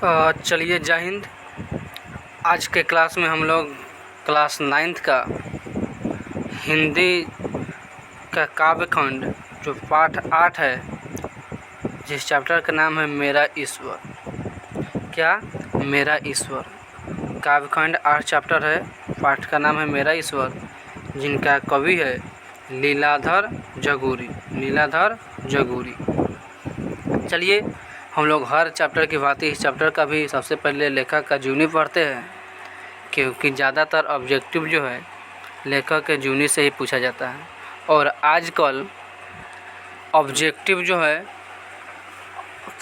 चलिए जय हिंद। आज के क्लास में हम लोग क्लास 9th का हिंदी का काव्य खंड जो पाठ 8 है, जिस चैप्टर का नाम है मेरा ईश्वर। क्या? मेरा ईश्वर। काव्य खंड 8 चैप्टर है, पाठ का नाम है मेरा ईश्वर, जिनका कवि है लीलाधर जगूरी। लीलाधर जगूरी। चलिए हम लोग हर चैप्टर की भांति इस चैप्टर का भी सबसे पहले लेखक का जीवनी पढ़ते हैं, क्योंकि ज़्यादातर ऑब्जेक्टिव जो है लेखक के जीवनी से ही पूछा जाता है। और आजकल ऑब्जेक्टिव जो है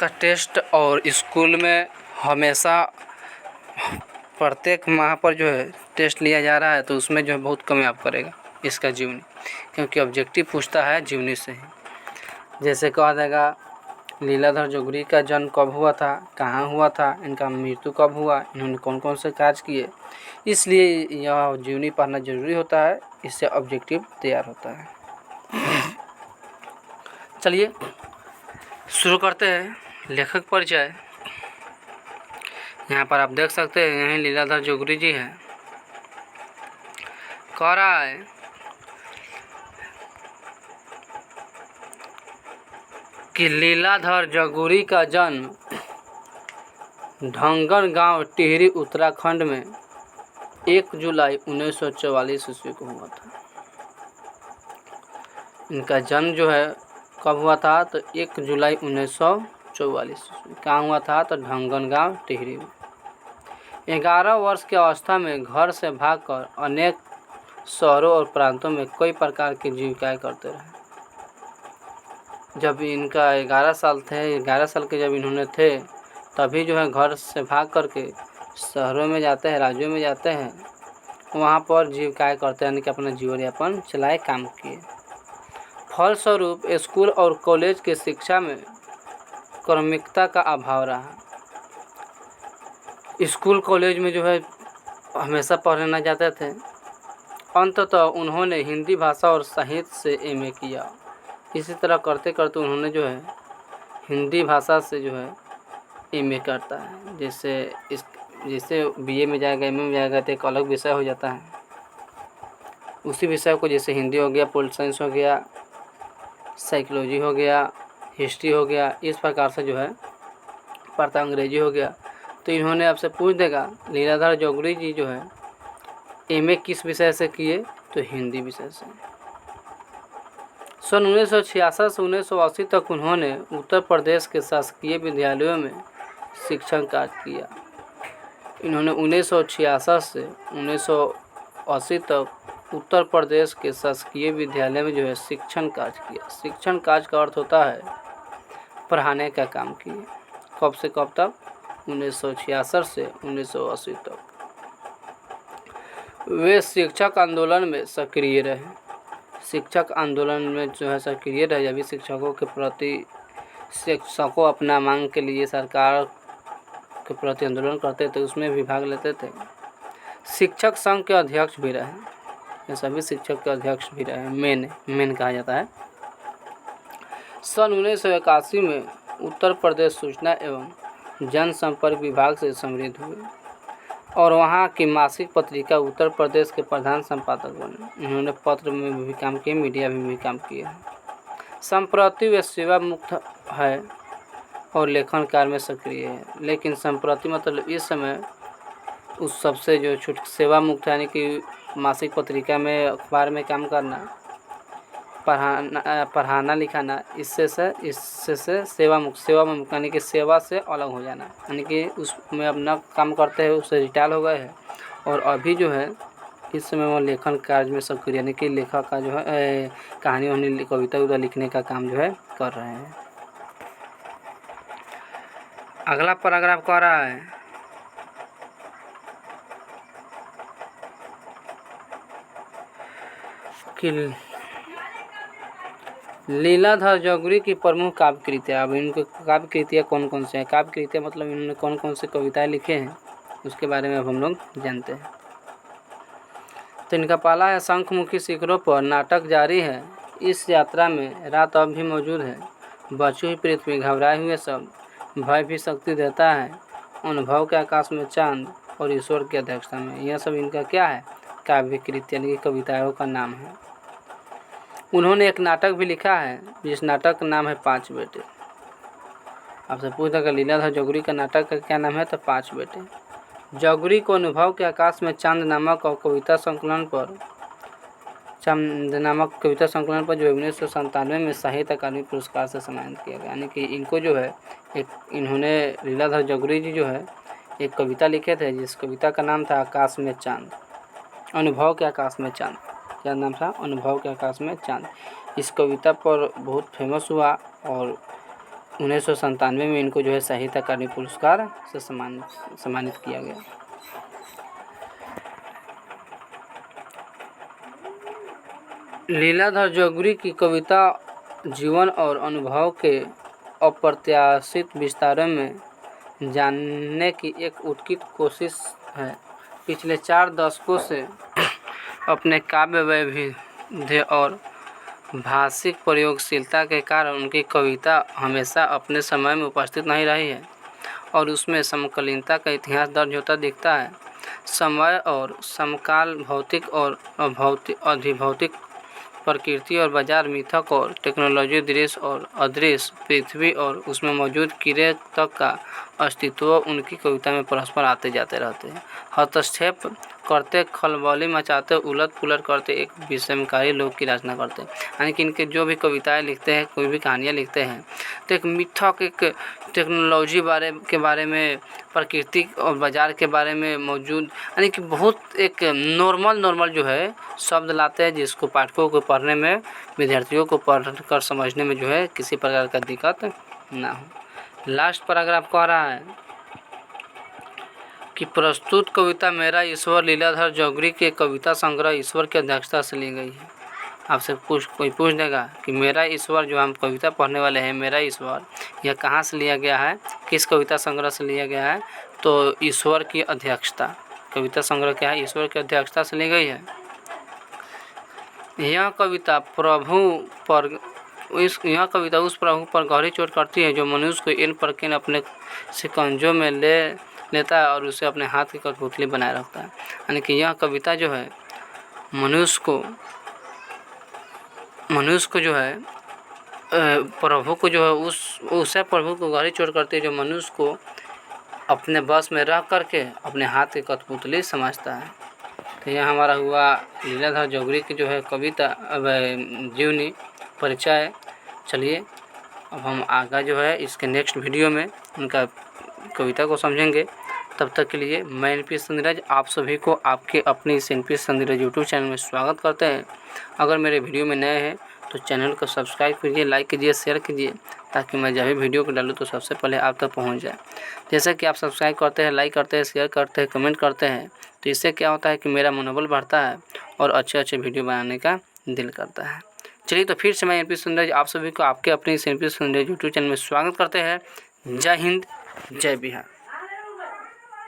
का टेस्ट और स्कूल में हमेशा प्रत्येक माह पर जो है टेस्ट लिया जा रहा है, तो उसमें जो है बहुत कामयाब करेगा इसका जीवनी, क्योंकि ऑब्जेक्टिव पूछता है जीवनी से ही। जैसे कहा जाएगा लीलाधर जगूरी का जन्म कब हुआ था, कहाँ हुआ था, इनका मृत्यु कब हुआ, इन्होंने कौन कौन से कार्य किए, इसलिए यह जीवनी पढ़ना जरूरी होता है। इससे ऑब्जेक्टिव तैयार होता है। चलिए शुरू करते हैं। लेखक परिचय। यहाँ पर आप देख सकते हैं, यहीं लीलाधर जगूरी जी हैं। कह रहा है कि लीलाधर जगूरी का जन्म ढंगन गांव टिहरी उत्तराखंड में 1 जुलाई 1944 ईस्वी को हुआ था। इनका जन्म जो है कब हुआ था, तो 1 जुलाई 1944 ईस्वी। कहाँ हुआ था, तो ढंगन गांव टिहरी में। 11 वर्ष की अवस्था में घर से भागकर अनेक शहरों और प्रांतों में कई प्रकार की जीविकाएं करते रहे। जब इनका 11 साल के जब इन्होंने थे, तभी जो है घर से भाग करके शहरों में जाते हैं, राज्यों में जाते हैं, वहाँ पर जीविकाएं करते हैं, यानी कि अपना जीवन यापन चलाए, काम किए। फलस्वरूप स्कूल और कॉलेज की शिक्षा में क्रमिकता का अभाव रहा। स्कूल कॉलेज में जो है हमेशा पढ़ने न जाते थे। अंततः उन्होंने हिंदी भाषा और साहित्य से एमए किया। इसी तरह करते करते उन्होंने जो है हिंदी भाषा से जो है एमए करता है। जैसे बीए में जाएगा, एमए में जाएगा, तो एक अलग विषय हो जाता है। उसी विषय को जैसे हिंदी हो गया, पॉलिटिकल साइंस हो गया, साइकोलॉजी हो गया, हिस्ट्री हो गया, इस प्रकार से जो है पढ़ता, अंग्रेजी हो गया। तो इन्होंने आपसे पूछ देगा लीलाधर जगूरी जी जो है एमए किस विषय से किए, तो हिंदी विषय से। सन 1966 से 1980 तक उन्होंने उत्तर प्रदेश के शासकीय विद्यालयों में शिक्षण कार्य किया। इन्होंने 1966 से 1980 तक उत्तर प्रदेश के शासकीय विद्यालय में जो है शिक्षण कार्य किया। शिक्षण कार्य का अर्थ होता है पढ़ाने का काम किए। कब से कब तक? 1966 से 1980 तक। वे शिक्षक आंदोलन में सक्रिय रहे। शिक्षक आंदोलन में जो है सक्रिय रहे। जब भी शिक्षकों के प्रति शिक्षकों अपना मांग के लिए सरकार के प्रति आंदोलन करते थे, उसमें भी भाग लेते थे। शिक्षक संघ के अध्यक्ष भी रहे। ये सभी शिक्षक के अध्यक्ष भी रहे, मेन कहा जाता है। सन 1981 में उत्तर प्रदेश सूचना एवं जनसंपर्क विभाग से समृद्ध हुए और वहाँ की मासिक पत्रिका उत्तर प्रदेश के प्रधान संपादक बने। इन्होंने पत्र में भी काम किए, मीडिया में भी काम किया। संप्रति वे सेवा मुक्त है और लेखन कार्य में सक्रिय है। लेकिन संप्रति मतलब इस समय उस सबसे जो सेवा मुक्त है, यानी कि मासिक पत्रिका में, अखबार में काम करना, पढ़ाना लिखाना, इससे सेवा मुक्त यानी कि सेवा से अलग हो जाना, यानी कि उसमें अपना काम करते हैं, उससे रिटायर हो गए हैं और अभी जो है इस समय वो लेखन कार्य में सक्रिय, यानी कि लेखक का जो है कहानी वहानी, कविता लिखने का काम जो है कर रहे हैं। अगला पैराग्राफ कह रहा है कि लीलाधर जगूरी की प्रमुख काव्य कृतियाँ। अब इनकी काव्य कृतियाँ कौन कौन से हैं? काव्य कृतियाँ मतलब इन्होंने कौन कौन से कविताएं लिखे हैं, उसके बारे में अब हम लोग जानते हैं। तो इनका पहला है शंखमुखी शिखरों पर नाटक जारी है, इस यात्रा में रात अब भी मौजूद है, बची हुई पृथ्वी, घबराए हुए सब, भय भी शक्ति देता है, अनुभव के आकाश में चांद और ईश्वर की अध्यक्षता में। यह सब इनका क्या है, काव्य कृति यानी कि कविताओं का नाम है। उन्होंने एक नाटक भी लिखा है जिस नाटक का नाम है पाँच बेटे। आपसे पूछा कि लीलाधर जौहरी का नाटक का क्या नाम है, तो पाँच बेटे। जौहरी को अनुभव के आकाश में चांद नामक और कविता संकलन पर जो 1997 में साहित्य अकादमी पुरस्कार से सम्मानित किया गया। यानी कि इनको जो है इन्होंने लीलाधर जौहरी जी जो है एक कविता लिखे थे जिस कविता का नाम था आकाश में चांद, अनुभव के आकाश में चांद। क्या नाम था, अनुभव के आकाश में चांद। इस कविता पर बहुत फेमस हुआ और 1997 में इनको जो है साहित्य अकादमी पुरस्कार से सम्मानित किया गया। लीलाधर जौहरी की कविता जीवन और अनुभव के अप्रत्याशित विस्तारों में जानने की एक उत्कृष्ट कोशिश है। पिछले 4 दशकों से अपने काव्य वैविध्य और भाषिक प्रयोगशीलता के कारण उनकी कविता हमेशा अपने समय में उपस्थित नहीं रही है और उसमें समकालीनता का इतिहास दर्ज होता दिखता है। समय और समकाल, भौतिक और अधिभौतिक, प्रकृति और बाजार, मिथक और टेक्नोलॉजी, दृश्य और अदृश्य, पृथ्वी और उसमें मौजूद कीड़े तक का अस्तित्व उनकी कविता में परस्पर आते जाते रहते हैं। हस्तक्षेप करते, खलबली मचाते, उलट पुलट करते, एक विषमकारी लोग की रचना करते हैं। यानी कि इनके जो भी कविताएं लिखते हैं, कोई भी कहानियाँ लिखते हैं तो एक मिथक, एक टेक्नोलॉजी के बारे में, प्रकृति और बाज़ार के बारे में मौजूद, यानी कि बहुत एक नॉर्मल जो है शब्द लाते हैं जिसको पाठकों को पढ़ने में, विद्यार्थियों को पढ़ कर समझने में जो है किसी प्रकार का दिक्कत ना हो। लास्ट पैराग्राफ कह रहा है कि प्रस्तुत कविता मेरा ईश्वर लीलाधर जौहरी के कविता संग्रह ईश्वर की अध्यक्षता से ली गई है। आपसे कोई पूछ देगा कि मेरा ईश्वर जो हम कविता पढ़ने वाले हैं, मेरा ईश्वर, यह कहाँ से लिया गया है, किस कविता संग्रह से लिया गया है, तो ईश्वर की अध्यक्षता, कविता संग्रह क्या है, ईश्वर की अध्यक्षता से ली गई है। यह कविता उस प्रभु पर गहरी चोट करती है जो मनुष्य को इन पर किन अपने शिकंजों में लेता है और उसे अपने हाथ की कठपुतली बनाए रखता है। यानी कि यह कविता जो है मनुष्य को जो है प्रभु को जो है उसे प्रभु को गहरी चोट करती है जो मनुष्य को अपने बस में रह करके अपने हाथ की कठपुतली समझता है। तो यह हमारा हुआ लीलाधर जौहरी की जो है कविता जीवनी परिचय। चलिए अब हम आगे जो है इसके नेक्स्ट वीडियो में उनका कविता को समझेंगे। तब तक के लिए मैं एनपी संधीरज आप सभी को आपके अपने इस एनपी संधीरज यूट्यूब चैनल में स्वागत करते हैं। अगर मेरे वीडियो में नए हैं तो चैनल को सब्सक्राइब कीजिए, लाइक कीजिए, शेयर कीजिए ताकि मैं जब भी वीडियो को डालूँ तो सबसे पहले आप तक पहुंच जाए। जैसे कि आप सब्सक्राइब करते हैं, लाइक करते हैं, शेयर करते हैं, कमेंट करते हैं तो इससे क्या होता है कि मेरा मनोबल बढ़ता है और अच्छे वीडियो बनाने का दिल करता है। चलिए तो फिर से मैं एनपी संधीरज आप सभी को आपके अपने इस एनपी संधीरज यूट्यूब चैनल में स्वागत करते हैं। जय हिंद, जय बिहार।